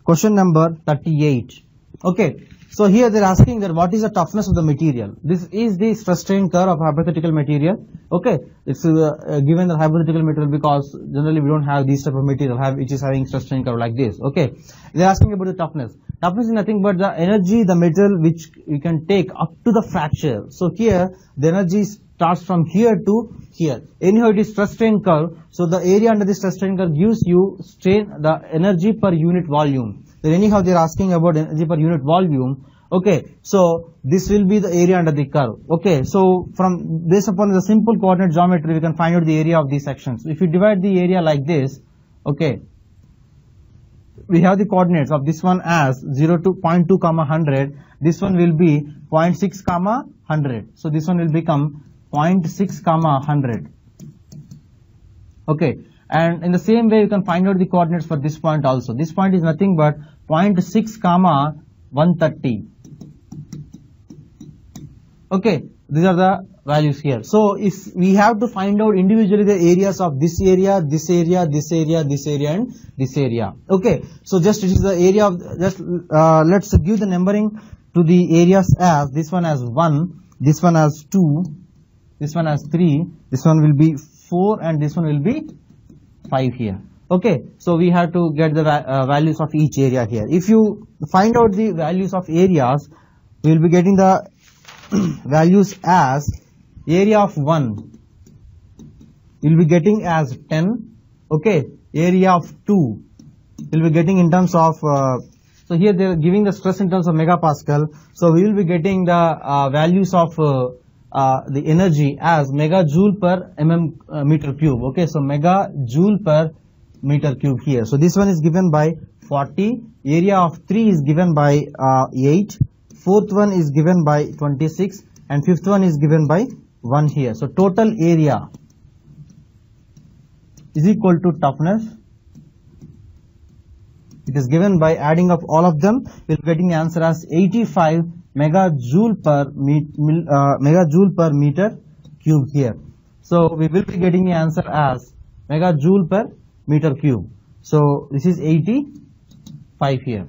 Question number 38. Okay. So here they are asking that what is the toughness of the material. This is the stress strain curve of hypothetical material. Okay. It's given the hypothetical material because generally we don't have this type of material which is having stress strain curve like this. Okay. They are asking about the toughness. Toughness is nothing but the energy the metal which we can take up to the fracture. So here the energy starts from here to here. Anyhow it is stress strain curve. So the area under the stress strain curve gives you the energy per unit volume. Then anyhow they are asking about energy per unit volume. Okay, so this will be the area under the curve. Okay, so from based upon the simple coordinate geometry we can find out the area of these sections. If you divide the area like this, okay, we have the coordinates of this one as 0 to 0.2 comma 100. This one will be 0.6 comma 100. So this one will become 0.6 comma 100. Okay, and in the same way you can find out the coordinates for this point also. This point is nothing but 0.6 comma 130. Okay, these are the values here. So if we have to find out individually the areas of this area, this area, this area, this area and this area. Okay, so just it is the area of let's give the numbering to the areas as this one as 1, this one as 2, this one as 3, this one will be 4 and this one will be 5 here. Okay, so we have to get the values of each area here. If you find out the values of areas, we will be getting the values as area of 1 we will be getting as 10. Okay, area of 2 we will be getting in terms of so here they are giving the stress in terms of megapascal. So we will be getting the values of the energy as megajoule per meter cube. Okay, so megajoule per meter cube here. So this one is given by 40. Area of 3 is given by 8. Fourth one is given by 26 and fifth one is given by 1 here. So total area is equal to toughness. It is given by adding up all of them. We are getting the answer as 85 megajoule per meter cube here. So we will be getting the answer as megajoule per meter cube. So this is 85 here.